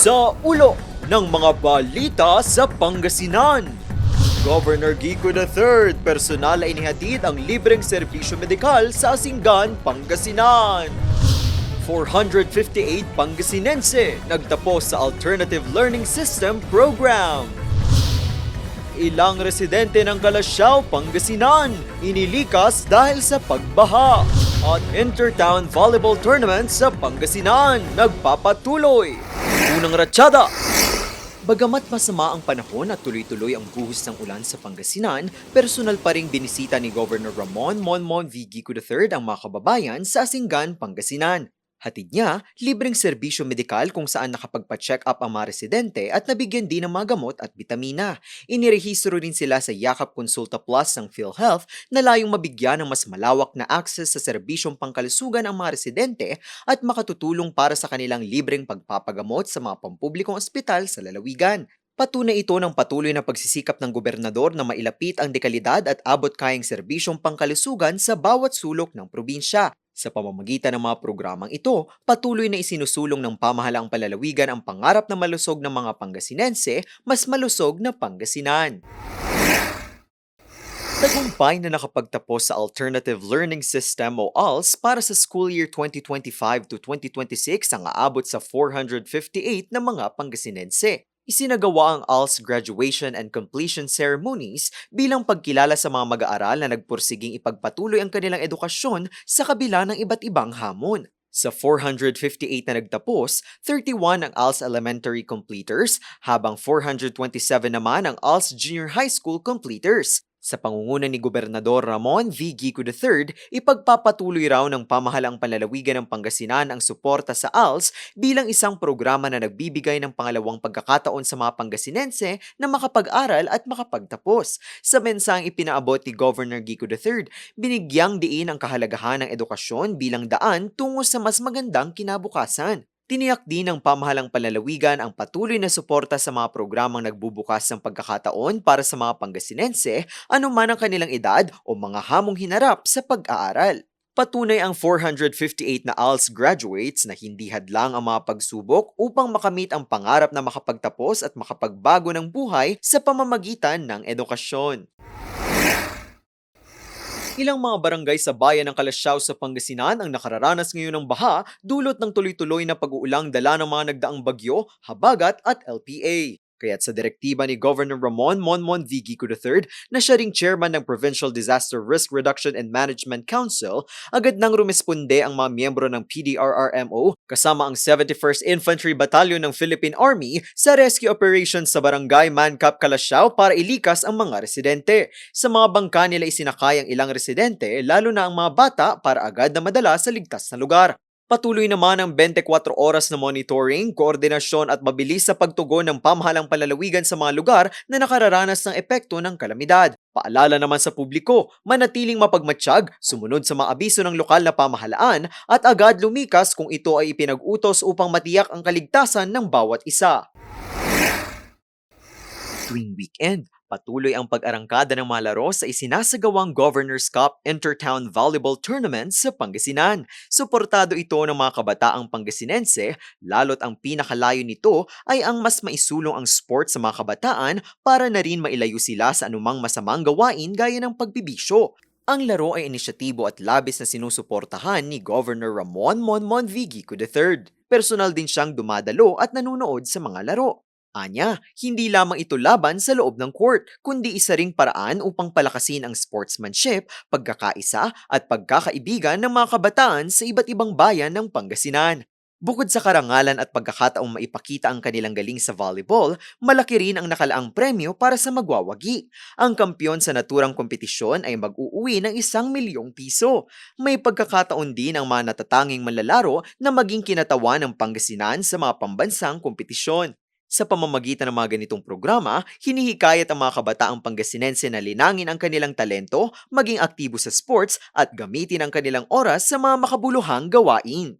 Sa ulo ng mga balita sa Pangasinan. Governor Kiko III, personal na inihatid ang libreng serbisyo medikal sa Asinggan, Pangasinan. 458 Pangasinense nagtapos sa Alternative Learning System Program. Ilang residente ng Calasiao, Pangasinan, inilikas dahil sa pagbaha. At Intertown Volleyball Tournament sa Pangasinan, nagpapatuloy. Unang ratsyada. Bagamat masama ang panahon at tuloy-tuloy ang buhos ng ulan sa Pangasinan, personal pa ring binisita ni Governor Ramon Monmon V. Kiko III ang mga kababayan sa Asinggan, Pangasinan. Hatid niya, libreng serbisyo medikal kung saan nakapagpa-check up ang mga residente at nabigyan din ng mga gamot at bitamina. Inirehistro rin sila sa Yakap Consulta Plus ng PhilHealth na layong mabigyan ng mas malawak na access sa serbisyong pangkalusugan ang mga residente at makatutulong para sa kanilang libreng pagpapagamot sa mga pampublikong ospital sa lalawigan. Patunay ito ng patuloy na pagsisikap ng gobernador na mailapit ang dekalidad at abot-kayang serbisyong pangkalusugan sa bawat sulok ng probinsya. Sa pamamagitan ng mga programang ito, patuloy na isinusulong ng pamahalaang palalawigan ang pangarap na malusog ng mga Pangasinense, mas malusog na Pangasinan. Tagumpay na nakapagtapos sa Alternative Learning System o ALS para sa school year 2025 to 2026 ang aabot sa 458 na mga Pangasinense. Isinagawa ang ALS graduation and completion ceremonies bilang pagkilala sa mga mag-aaral na nagpursiging ipagpatuloy ang kanilang edukasyon sa kabila ng iba't ibang hamon. Sa 458 na nagtapos, 31 ang ALS Elementary completers, habang 427 naman ang ALS Junior High School completers. Sa pangunguna ni Gobernador Ramon V. Kiko III, ipagpapatuloy raw ng pamahalaang panlalawigan ng Pangasinan ang suporta sa ALS bilang isang programa na nagbibigay ng pangalawang pagkakataon sa mga Pangasinense na makapag-aral at makapagtapos. Sa mensaheng ipinaabot ni Governor Kiko III, binigyang diin ang kahalagahan ng edukasyon bilang daan tungo sa mas magandang kinabukasan. Tiniyak din ng pamahalang panlalawigan ang patuloy na suporta sa mga programang nagbubukas ng pagkakataon para sa mga Pangasinense, anuman ang kanilang edad o mga hamong hinarap sa pag-aaral. Patunay ang 458 na ALS graduates na hindi hadlang ang mga pagsubok upang makamit ang pangarap na makapagtapos at makapagbago ng buhay sa pamamagitan ng edukasyon. Ilang mga barangay sa bayan ng Calasiao sa Pangasinan ang nakararanas ngayon ng baha dulot ng tuloy-tuloy na pag-uulang dala ng mga nagdaang bagyo, habagat at LPA. Kaya't sa direktiba ni Governor Ramon Monmon V. Kiko III na siya ring chairman ng Provincial Disaster Risk Reduction and Management Council, agad nang rumisponde ang mga miyembro ng PDRRMO kasama ang 71st Infantry Battalion ng Philippine Army sa rescue operations sa Barangay Mancap, Calasiao para ilikas ang mga residente. Sa mga bangka nila isinakay ang ilang residente, lalo na ang mga bata, para agad na madala sa ligtas na lugar. Patuloy naman ang 24 oras na monitoring, koordinasyon at mabilis sa pagtugon ng pamahalang palalawigan sa mga lugar na nakararanas ng epekto ng kalamidad. Paalala naman sa publiko, manatiling mapagmatsyag, sumunod sa mga abiso ng lokal na pamahalaan at agad lumikas kung ito ay ipinag-utos upang matiyak ang kaligtasan ng bawat isa. Tuwing weekend, patuloy ang pag-arangkada ng mga laro sa isinasagawang Governor's Cup Intertown Volleyball Tournament sa Pangasinan. Suportado ito ng mga kabataang Pangasinense, lalo't ang pinakalayo nito ay ang mas maisulong ang sport sa mga kabataan para na rin mailayo sila sa anumang masamang gawain gaya ng pagbibisyo. Ang laro ay inisyatibo at labis na sinusuportahan ni Governor Ramon Monmon V. Kiko III. Personal din siyang dumadalo at nanunood sa mga laro. Anya, hindi lamang ito laban sa loob ng court, kundi isa ring paraan upang palakasin ang sportsmanship, pagkakaisa at pagkakaibigan ng mga kabataan sa iba't ibang bayan ng Pangasinan. Bukod sa karangalan at pagkakataong maipakita ang kanilang galing sa volleyball, malaki rin ang nakalaang premyo para sa magwawagi. Ang kampyon sa naturang kompetisyon ay mag-uuwi ng 1 milyong piso. May pagkakataon din ang mga natatanging manlalaro na maging kinatawan ng Pangasinan sa mga pambansang kompetisyon. Sa pamamagitan ng mga ganitong programa, hinihikayat ang mga kabataang Pangasinense na linangin ang kanilang talento, maging aktibo sa sports at gamitin ang kanilang oras sa mga makabuluhang gawain.